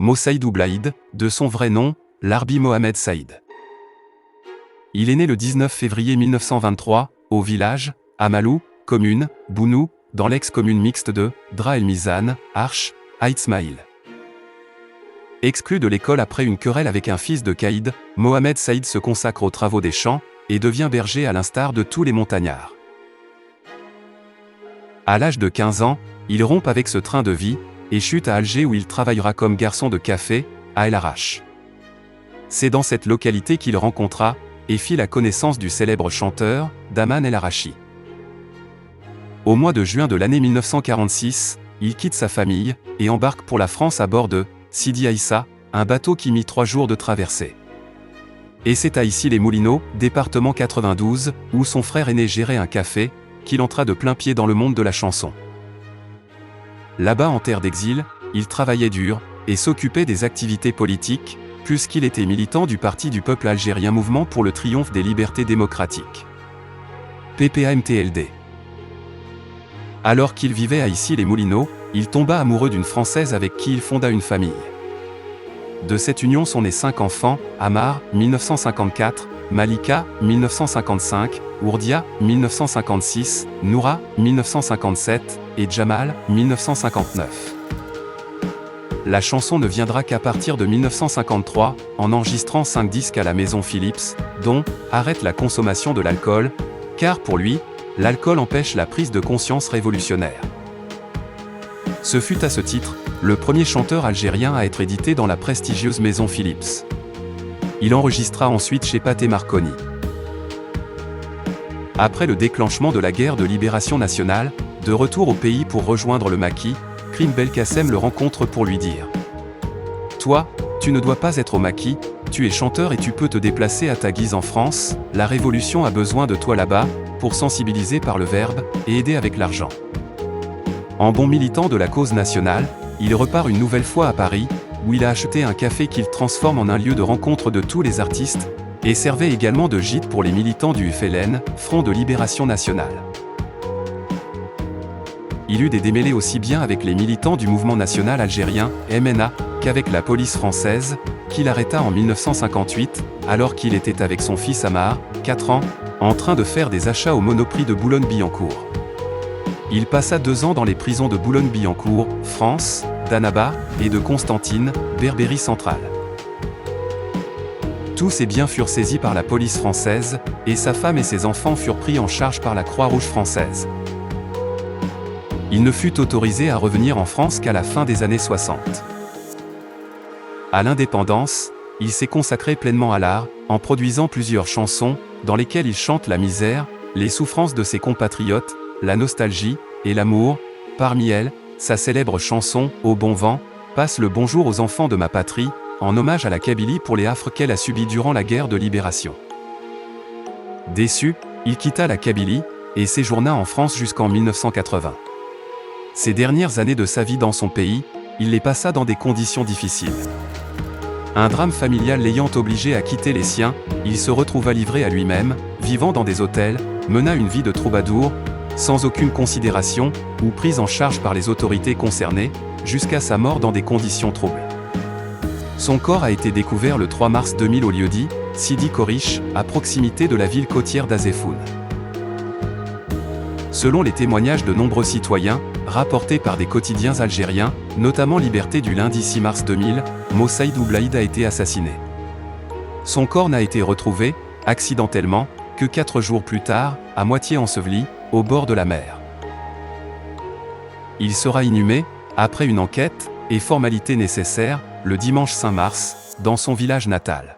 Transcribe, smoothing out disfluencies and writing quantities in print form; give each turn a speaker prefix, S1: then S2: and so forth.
S1: Mosaïd Oublaïd, de son vrai nom, Larbi Mohamed Saïd. Il est né le 19 février 1923, au village, Amalou, commune, Bounou, dans l'ex-commune mixte de Dra El Mizan, Arch, Aït-Smaïl. Exclu de l'école après une querelle avec un fils de Caïd, Mohamed Saïd se consacre aux travaux des champs et devient berger à l'instar de tous les montagnards. À l'âge de 15 ans, il rompt avec ce train de vie et chute à Alger où il travaillera comme garçon de café, à El Arach. C'est dans cette localité qu'il rencontra et fit la connaissance du célèbre chanteur, Daman El Arachi. Au mois de juin de l'année 1946, il quitte sa famille et embarque pour la France à bord de Sidi Aïssa, un bateau qui mit 3 jours de traversée. Et c'est à Issy-les-Moulineaux, département 92, où son frère aîné gérait un café, qu'il entra de plein pied dans le monde de la chanson. Là-bas en terre d'exil, il travaillait dur et s'occupait des activités politiques, puisqu'il était militant du Parti du peuple algérien Mouvement pour le triomphe des libertés démocratiques. PPAMTLD. Alors qu'il vivait à Issy-les-Moulineaux, il tomba amoureux d'une Française avec qui il fonda une famille. De cette union sont nés 5 enfants, Amar, 1954, Malika, 1955, Ourdia, 1956, Noura, 1957, et Jamal, 1959. La chanson ne viendra qu'à partir de 1953, en enregistrant 5 disques à la maison Philips, dont « Arrête la consommation de l'alcool », car pour lui, l'alcool empêche la prise de conscience révolutionnaire. Ce fut à ce titre, le premier chanteur algérien à être édité dans la prestigieuse maison Philips. Il enregistra ensuite chez Pathé Marconi. Après le déclenchement de la guerre de libération nationale, de retour au pays pour rejoindre le maquis, Krim Belkacem le rencontre pour lui dire « Toi, tu ne dois pas être au maquis, tu es chanteur et tu peux te déplacer à ta guise en France, la révolution a besoin de toi là-bas, pour sensibiliser par le verbe, et aider avec l'argent. » En bon militant de la cause nationale, il repart une nouvelle fois à Paris, où il a acheté un café qu'il transforme en un lieu de rencontre de tous les artistes, et servait également de gîte pour les militants du FLN, Front de Libération Nationale. Il eut des démêlés aussi bien avec les militants du mouvement national algérien, MNA, qu'avec la police française, qu'il arrêta en 1958, alors qu'il était avec son fils Amar, 4 ans, en train de faire des achats au Monoprix de Boulogne-Billancourt. Il passa 2 ans dans les prisons de Boulogne-Billancourt, France, d'Annaba, et de Constantine, Berbérie centrale. Tous ses biens furent saisis par la police française, et sa femme et ses enfants furent pris en charge par la Croix-Rouge française. Il ne fut autorisé à revenir en France qu'à la fin des années 60. À l'indépendance, il s'est consacré pleinement à l'art, en produisant plusieurs chansons, dans lesquelles il chante la misère, les souffrances de ses compatriotes, la nostalgie, et l'amour. Parmi elles, sa célèbre chanson « Au bon vent » passe le bonjour aux enfants de ma patrie, en hommage à la Kabylie pour les affres qu'elle a subis durant la guerre de libération. Déçu, il quitta la Kabylie, et séjourna en France jusqu'en 1980. Ces dernières années de sa vie dans son pays, il les passa dans des conditions difficiles. Un drame familial l'ayant obligé à quitter les siens, il se retrouva livré à lui-même, vivant dans des hôtels, mena une vie de troubadour, sans aucune considération, ou prise en charge par les autorités concernées, jusqu'à sa mort dans des conditions troubles. Son corps a été découvert le 3 mars 2000 au lieu-dit Sidi Korish, à proximité de la ville côtière d'Azéfoun. Selon les témoignages de nombreux citoyens, rapportés par des quotidiens algériens, notamment Liberté du lundi 6 mars 2000, Mosaïd Oublaïd a été assassiné. Son corps n'a été retrouvé, accidentellement, que 4 jours plus tard, à moitié enseveli, au bord de la mer. Il sera inhumé, après une enquête et formalités nécessaires, le dimanche 5 mars, dans son village natal.